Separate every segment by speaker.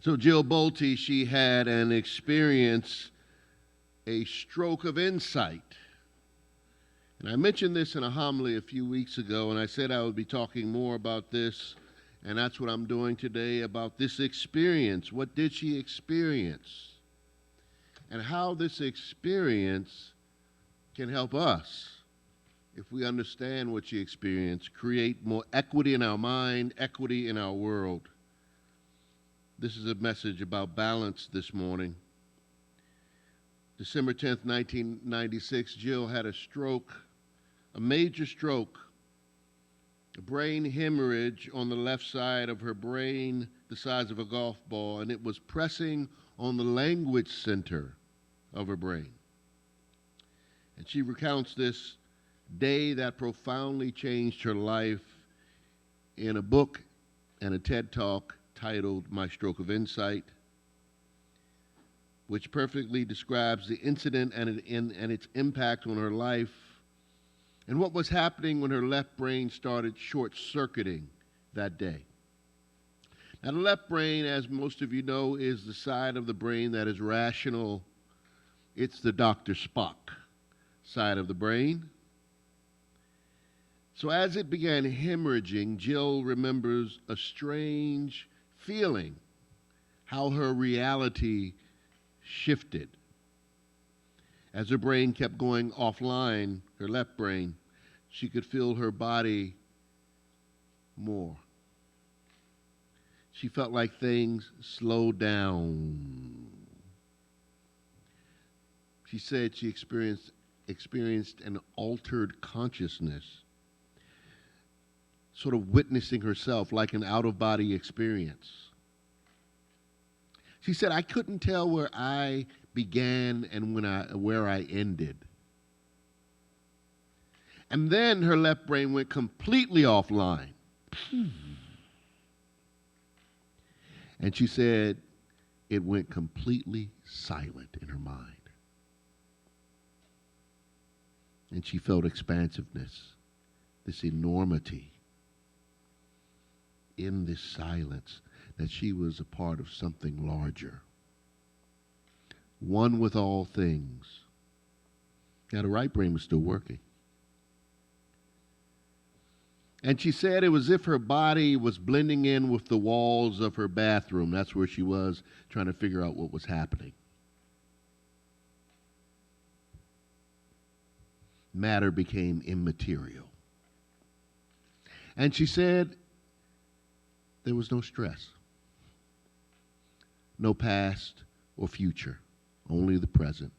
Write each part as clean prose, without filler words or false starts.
Speaker 1: So Jill Bolte, she had an experience, a stroke of insight. And I mentioned this in a homily a few weeks ago, and I said I would be talking more about this, and that's what I'm doing today, about this experience. What did she experience? And how this experience can help us, if we understand what she experienced, create more equity in our mind, equity in our world. This is a message about balance this morning. December 10th, 1996, Jill had a stroke, a major stroke, a brain hemorrhage on the left side of her brain, the size of a golf ball, and it was pressing on the language center of her brain. And she recounts this day that profoundly changed her life in a book and a TED Talk titled My Stroke of Insight, which perfectly describes the incident and its impact on her life and what was happening when her left brain started short-circuiting that day. Now, the left brain, as most of you know, is the side of the brain that is rational. It's the Dr. Spock side of the brain. So as it began hemorrhaging, Jill remembers a strange feeling, how her reality shifted. As her brain kept going offline, her left brain, she could feel her body more. She felt like things slowed down. She said she experienced an altered consciousness, sort of witnessing herself like an out-of-body experience. She said, I couldn't tell where I began and where I ended. And then her left brain went completely offline. And she said it went completely silent in her mind. And she felt expansiveness, this enormity in this silence, that she was a part of something larger, one with all things. Now, the right brain was still working. And she said it was as if her body was blending in with the walls of her bathroom. That's where she was, trying to figure out what was happening. Matter became immaterial. And she said there was no stress, no past or future, only the present.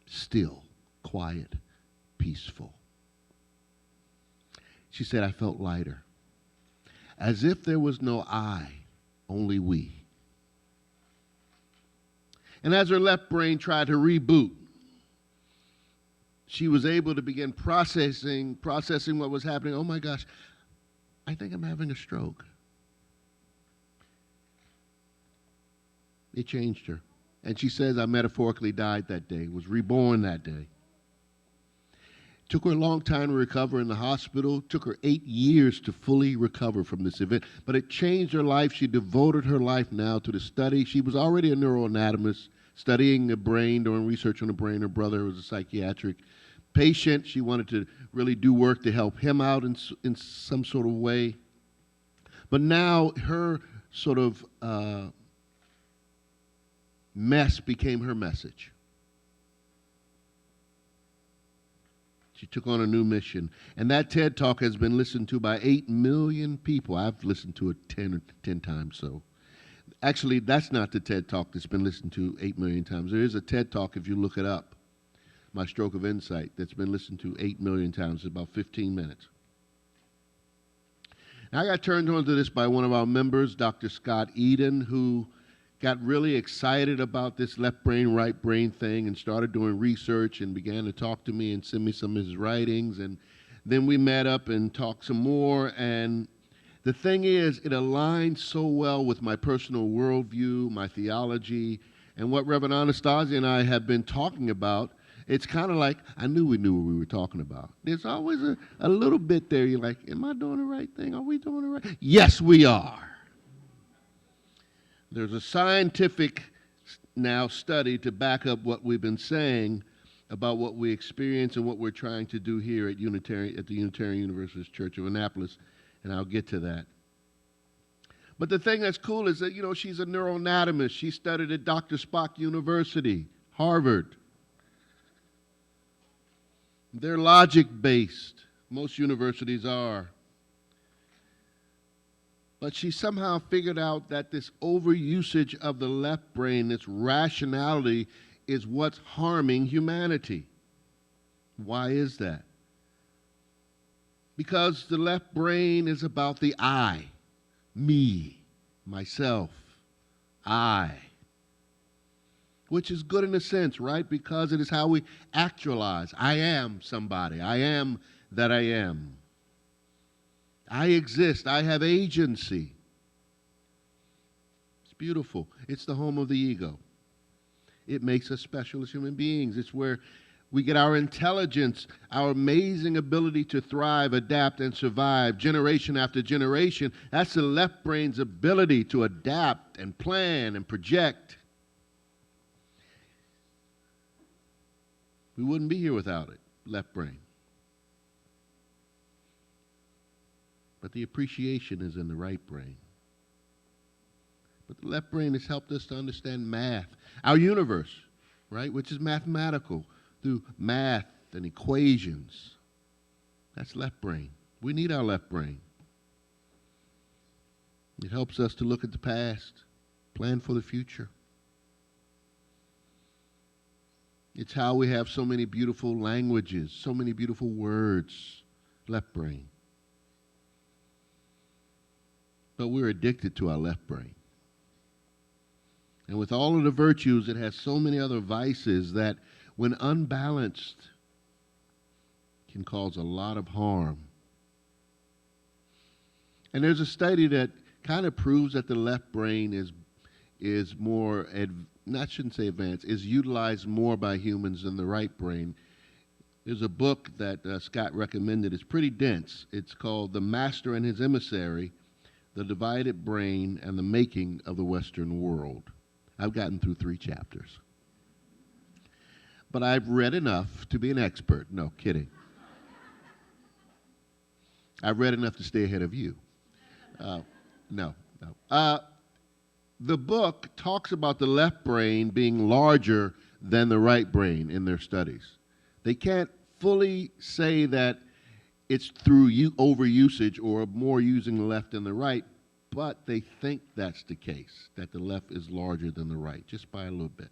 Speaker 1: Still, quiet, peaceful. She said, I felt lighter, as if there was no I, only we. And as her left brain tried to reboot, she was able to begin processing what was happening. Oh my gosh, I think I'm having a stroke. It changed her. And she says, I metaphorically died that day, was reborn that day. Took her a long time to recover in the hospital. Took her 8 years to fully recover from this event. But it changed her life. She devoted her life now to the study. She was already a neuroanatomist, studying the brain, doing research on the brain. Her brother was a psychiatric patient. She wanted to really do work to help him out in some sort of way. But now her sort of mess became her message. She took on a new mission. And that TED Talk has been listened to by 8 million people. I've listened to it 10 times so. Actually, that's not the TED Talk that's been listened to 8 million times. There is a TED Talk, if you look it up, My Stroke of Insight, that's been listened to 8 million times in about 15 minutes. Now, I got turned on to this by one of our members, Dr. Scott Eden, who got really excited about this left brain, right brain thing and started doing research and began to talk to me and send me some of his writings. And then we met up and talked some more. And the thing is, it aligns so well with my personal worldview, my theology, and what Reverend Anastasia and I have been talking about. It's kind of like I knew we knew what we were talking about. There's always a little bit there. You're like, am I doing the right thing? Are we doing the right? Yes, we are. There's a scientific now study to back up what we've been saying about what we experience and what we're trying to do here at the Unitarian Universalist Church of Annapolis, and I'll get to that. But the thing that's cool is that, she's a neuroanatomist. She studied at Dr. Spock University, Harvard. They're logic-based. Most universities are. But she somehow figured out that this overusage of the left brain, this rationality, is what's harming humanity. Why is that? Because the left brain is about the I, me, myself, I. Which is good in a sense, right? Because it is how we actualize. I am somebody. I am that I am. I exist. I have agency. It's beautiful. It's the home of the ego. It makes us special as human beings. It's where we get our intelligence, our amazing ability to thrive, adapt, and survive generation after generation. That's the left brain's ability to adapt and plan and project. We wouldn't be here without it, left brain. But the appreciation is in the right brain. But the left brain has helped us to understand math, our universe, right, which is mathematical, through math and equations. That's left brain. We need our left brain. It helps us to look at the past, plan for the future. It's how we have so many beautiful languages, so many beautiful words, left brain. But we're addicted to our left brain. And with all of the virtues, it has so many other vices that, when unbalanced, can cause a lot of harm. And there's a study that kind of proves that the left brain is more, I shouldn't say advanced, is utilized more by humans than the right brain. There's a book that Scott recommended. It's pretty dense. It's called The Master and His Emissary, The Divided Brain and the Making of the Western World. I've gotten through 3 chapters. But I've read enough to be an expert. No, kidding. I've read enough to stay ahead of you. No. The book talks about the left brain being larger than the right brain in their studies. They can't fully say that it's through overusage or more using the left than the right, but they think that's the case, that the left is larger than the right, just by a little bit.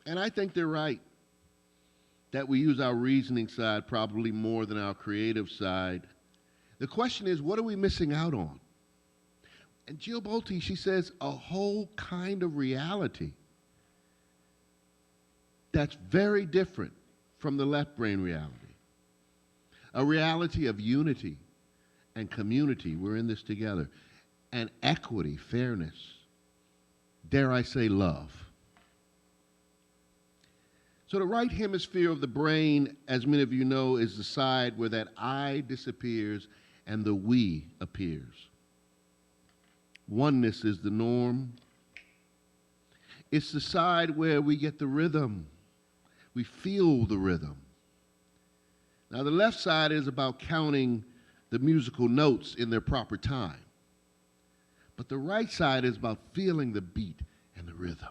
Speaker 1: And I think they're right, that we use our reasoning side probably more than our creative side. The question is, what are we missing out on? And Jill Bolte, she says, a whole kind of reality that's very different from the left brain reality. A reality of unity and community. We're in this together. And equity, fairness. Dare I say love. So the right hemisphere of the brain, as many of you know, is the side where that I disappears and the we appears. Oneness is the norm. It's the side where we get the rhythm. We feel the rhythm. Now, the left side is about counting the musical notes in their proper time. But the right side is about feeling the beat and the rhythm.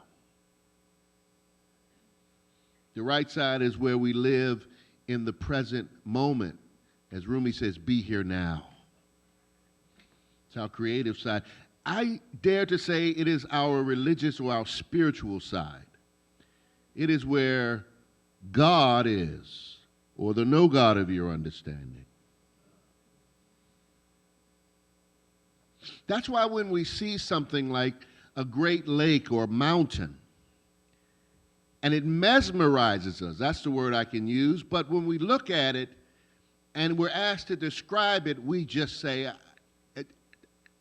Speaker 1: The right side is where we live in the present moment. As Rumi says, be here now. It's our creative side. I dare to say it is our religious or our spiritual side. It is where God is, or the no God of your understanding. That's why when we see something like a great lake or mountain, and it mesmerizes us, that's the word I can use, but when we look at it and we're asked to describe it, we just say,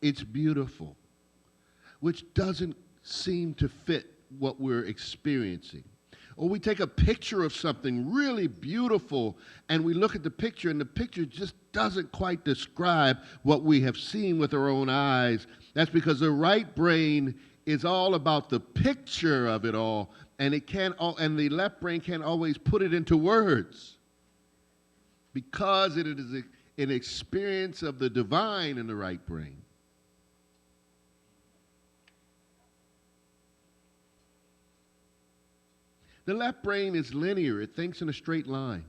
Speaker 1: it's beautiful, which doesn't seem to fit what we're experiencing. Or we take a picture of something really beautiful and we look at the picture and the picture just doesn't quite describe what we have seen with our own eyes. That's because the right brain is all about the picture of it all, and and the left brain can't always put it into words because it is an experience of the divine in the right brain. The left brain is linear. It thinks in a straight line.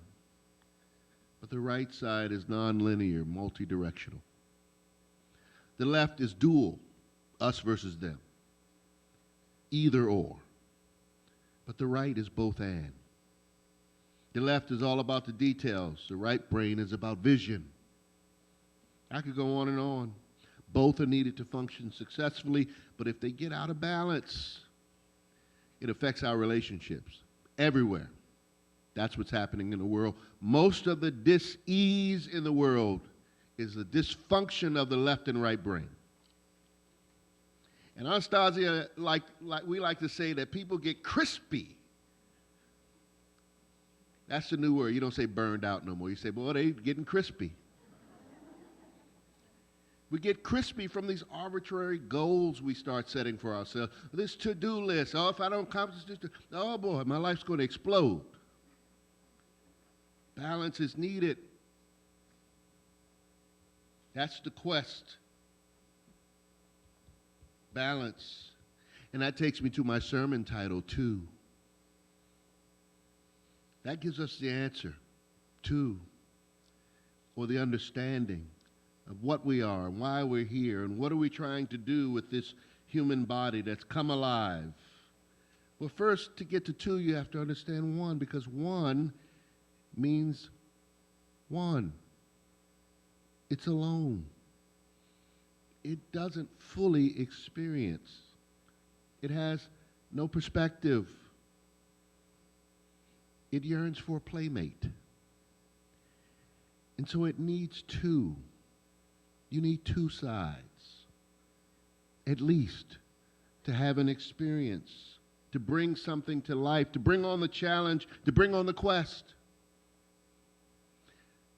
Speaker 1: But the right side is nonlinear, multidirectional. The left is dual, us versus them. Either or. But the right is both and. The left is all about the details. The right brain is about vision. I could go on and on. Both are needed to function successfully, but if they get out of balance, it affects our relationships everywhere. That's what's happening in the world. Most of the dis-ease in the world is the dysfunction of the left and right brain. And Anastasia, we like to say that people get crispy. That's the new word. You don't say burned out no more. You say, boy, they getting crispy. We get crispy from these arbitrary goals we start setting for ourselves. This to-do list. Oh, if I don't accomplish this, oh boy, my life's going to explode. Balance is needed. That's the quest. Balance. And that takes me to my sermon title, Two. That gives us the answer. Two. Or the understanding of what we are and why we're here and what are we trying to do with this human body that's come alive. Well, first, to get to two, you have to understand one, because one means one. It's alone. It doesn't fully experience. It has no perspective. It yearns for a playmate. And so it needs two. You need two sides, at least, to have an experience, to bring something to life, to bring on the challenge, to bring on the quest.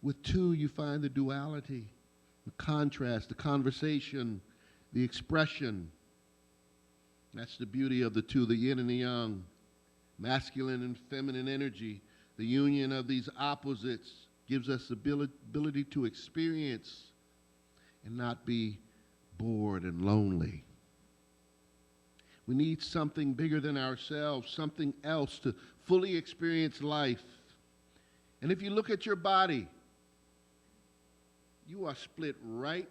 Speaker 1: With two, you find the duality, the contrast, the conversation, the expression. That's the beauty of the two, the yin and the yang, masculine and feminine energy. The union of these opposites gives us the ability to experience and not be bored and lonely. We need something bigger than ourselves, something else to fully experience life. And if you look at your body, you are split right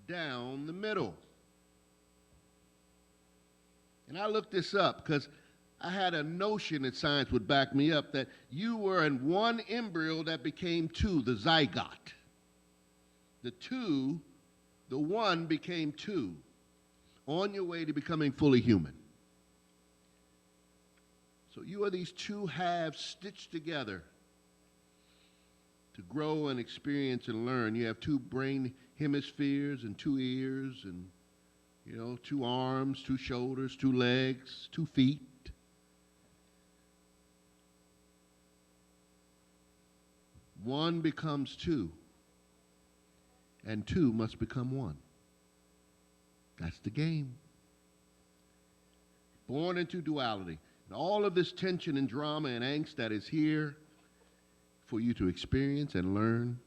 Speaker 1: down the middle. And I looked this up because I had a notion that science would back me up that you were in one embryo that became two, the zygote. The one became two, on your way to becoming fully human. So you are these two halves stitched together to grow and experience and learn. You have two brain hemispheres and two ears and, two arms, two shoulders, two legs, 2 feet. One becomes two, and two must become one. That's the game. Born into duality. And all of this tension and drama and angst that is here for you to experience and learn,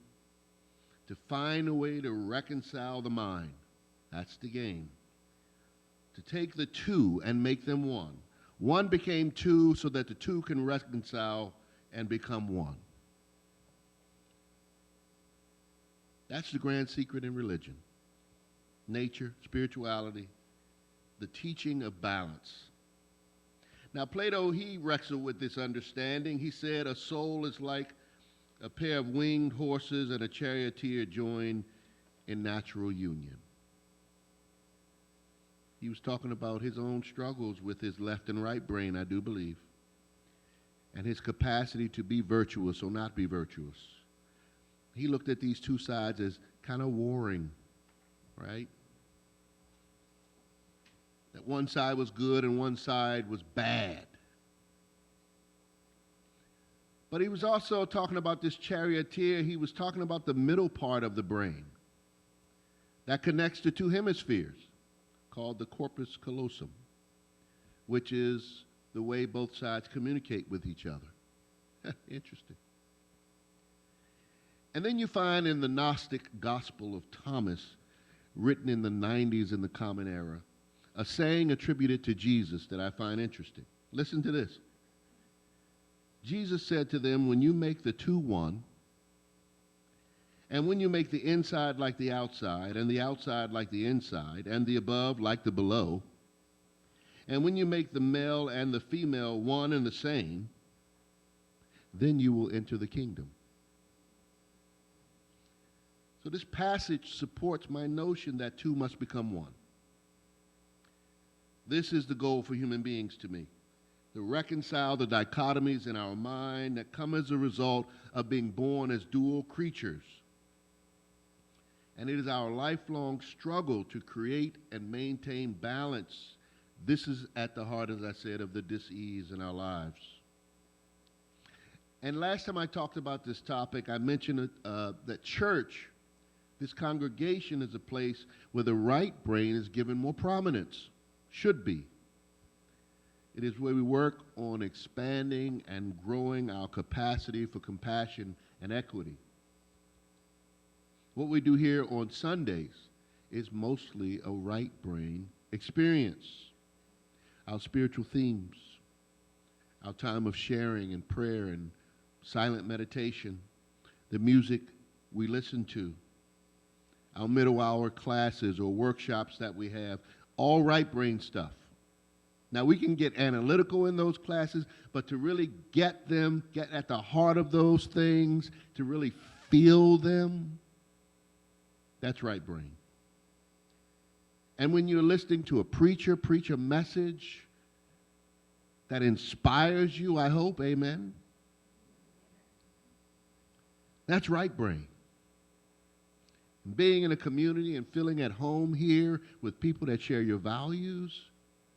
Speaker 1: to find a way to reconcile the mind. That's the game. To take the two and make them one. One became two so that the two can reconcile and become one. That's the grand secret in religion. Nature, spirituality, the teaching of balance. Now, Plato, he wrestled with this understanding. He said a soul is like a pair of winged horses and a charioteer joined in natural union. He was talking about his own struggles with his left and right brain, I do believe, and his capacity to be virtuous or not be virtuous. He looked at these two sides as kind of warring, right? That one side was good and one side was bad. But he was also talking about this charioteer. He was talking about the middle part of the brain that connects the two hemispheres, called the corpus callosum, which is the way both sides communicate with each other. Interesting. And then you find in the Gnostic Gospel of Thomas, written in the 90s in the Common Era, a saying attributed to Jesus that I find interesting. Listen to this. Jesus said to them, when you make the two one, and when you make the inside like the outside, and the outside like the inside, and the above like the below, and when you make the male and the female one and the same, then you will enter the kingdom. So this passage supports my notion that two must become one. This is the goal for human beings to me, to reconcile the dichotomies in our mind that come as a result of being born as dual creatures. And it is our lifelong struggle to create and maintain balance. This is at the heart, as I said, of the dis-ease in our lives. And last time I talked about this topic, I mentioned that church, this congregation, is a place where the right brain is given more prominence, should be. It is where we work on expanding and growing our capacity for compassion and equity. What we do here on Sundays is mostly a right brain experience. Our spiritual themes, our time of sharing and prayer and silent meditation, the music we listen to, our middle hour classes or workshops that we have, all right brain stuff. Now, we can get analytical in those classes, but to really get at the heart of those things, to really feel them, that's right brain. And when you're listening to a preacher preach a message that inspires you, I hope, amen, that's right brain. Being in a community and feeling at home here with people that share your values,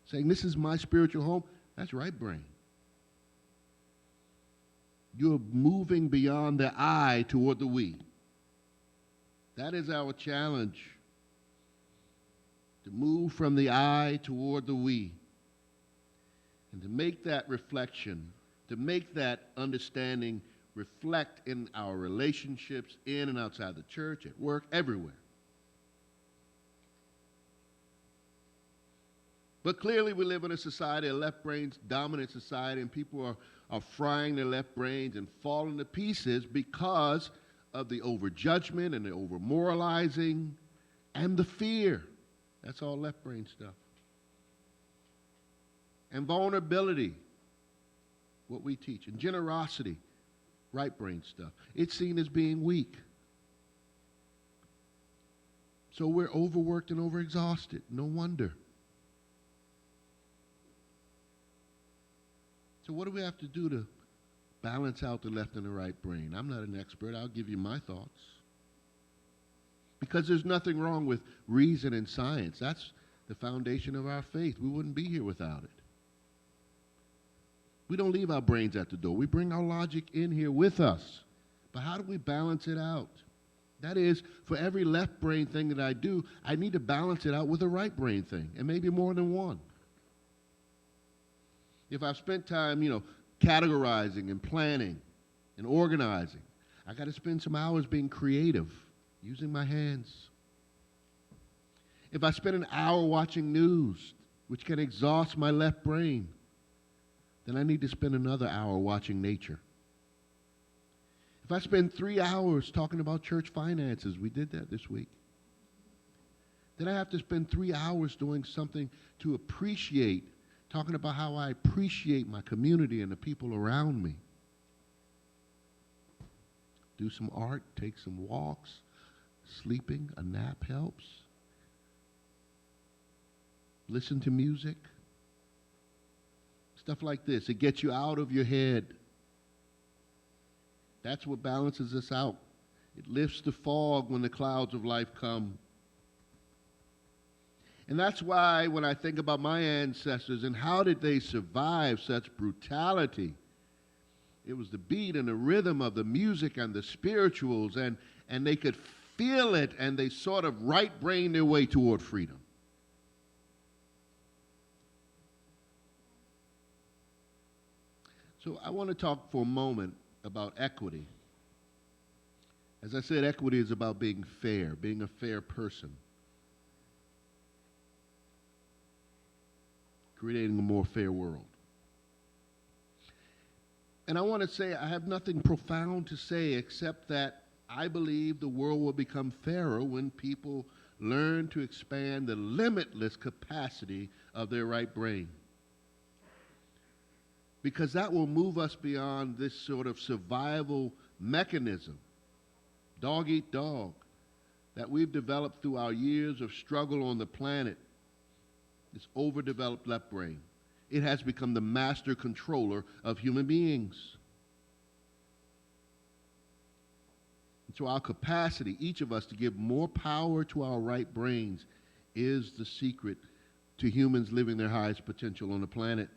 Speaker 1: saying, this is my spiritual home, that's right brain. You're moving beyond the I toward the we. That is our challenge, to move from the I toward the we, and to make that reflection, to make that understanding reflect in our relationships in and outside the church, at work, everywhere. But clearly we live in a society, a left brain's dominant society, and people are frying their left brains and falling to pieces because of the over-judgment and the over-moralizing and the fear. That's all left brain stuff. And vulnerability, what we teach. And generosity, right brain stuff. It's seen as being weak. So we're overworked and overexhausted. No wonder. So what do we have to do to balance out the left and the right brain? I'm not an expert. I'll give you my thoughts. Because there's nothing wrong with reason and science. That's the foundation of our faith. We wouldn't be here without it. We don't leave our brains at the door. We bring our logic in here with us. But how do we balance it out? That is, for every left brain thing that I do, I need to balance it out with a right brain thing, and maybe more than one. If I've spent time, categorizing and planning and organizing, I got to spend some hours being creative, using my hands. If I spend an hour watching news, which can exhaust my left brain, then I need to spend another hour watching nature. If I spend 3 hours talking about church finances, we did that this week, then I have to spend 3 hours doing something to appreciate, talking about how I appreciate my community and the people around me. Do some art, take some walks, sleeping, a nap helps. Listen to music. Stuff like this. It gets you out of your head. That's what balances us out. It lifts the fog when the clouds of life come. And that's why when I think about my ancestors and how did they survive such brutality, It was the beat and the rhythm of the music and the spirituals, and they could feel it, and they sort of right-brained their way toward freedom. So I want to talk for a moment about equity. As I said, equity is about being fair, being a fair person, creating a more fair world. And I want to say I have nothing profound to say except that I believe the world will become fairer when people learn to expand the limitless capacity of their right brain. Because that will move us beyond this sort of survival mechanism, dog eat dog, that we've developed through our years of struggle on the planet, this overdeveloped left brain. It has become the master controller of human beings. And so our capacity, each of us, to give more power to our right brains is the secret to humans living their highest potential on the planet.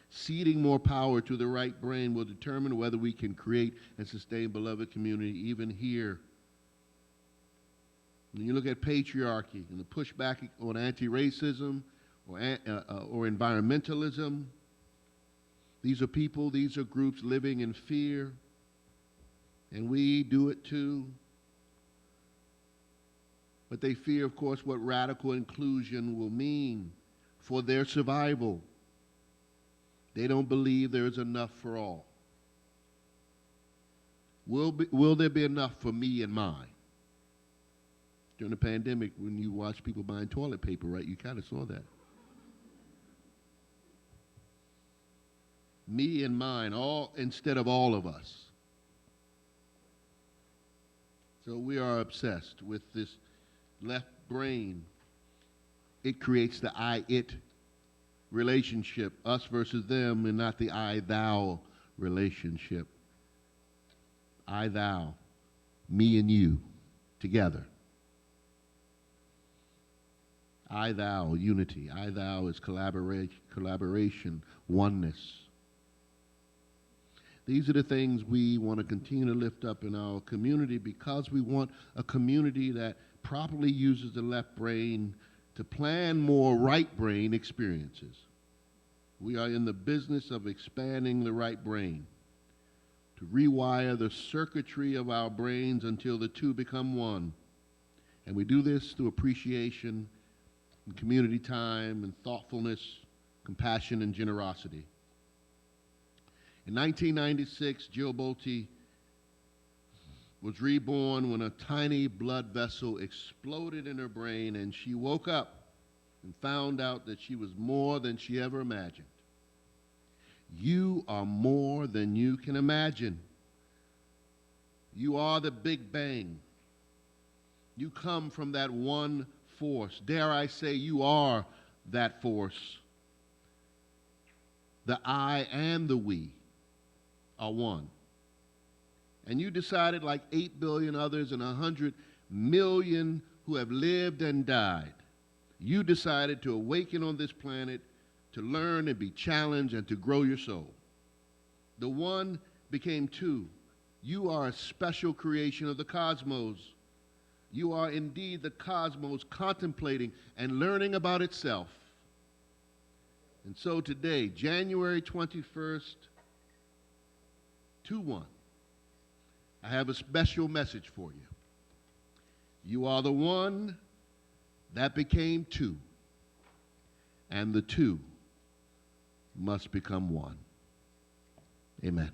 Speaker 1: Ceding more power to the right brain will determine whether we can create and sustain beloved community even here. When you look at patriarchy and the pushback on anti-racism or environmentalism, these are people, these are groups living in fear, and we do it too. But they fear, of course, what radical inclusion will mean for their survival. They don't believe there is enough for all. Will there be enough for me and mine? During the pandemic, when you watch people buying toilet paper, right, you kind of saw that. Me and mine, all instead of all of us. So we are obsessed with this left brain. It creates the I-it relationship, us versus them, and not the I-thou relationship. I-thou, me and you, together. I-thou, unity. I-thou is collaboration, oneness. These are the things we want to continue to lift up in our community because we want a community that properly uses the left brain to plan more right brain experiences. We are in the business of expanding the right brain, to rewire the circuitry of our brains until the two become one. And we do this through appreciation and community time and thoughtfulness, compassion and generosity. In 1996, Jill Bolte was reborn when a tiny blood vessel exploded in her brain, and she woke up and found out that she was more than she ever imagined. You are more than you can imagine. You are the Big Bang. You come from that one force. Dare I say, you are that force. The I and the we are one. And you decided, like 8 billion others and 100 million who have lived and died, you decided to awaken on this planet, to learn and be challenged and to grow your soul. The one became two. You are a special creation of the cosmos. You are indeed the cosmos contemplating and learning about itself. And so today, January 21st, 2-1, I have a special message for you. You are the one that became two, and the two must become one. Amen.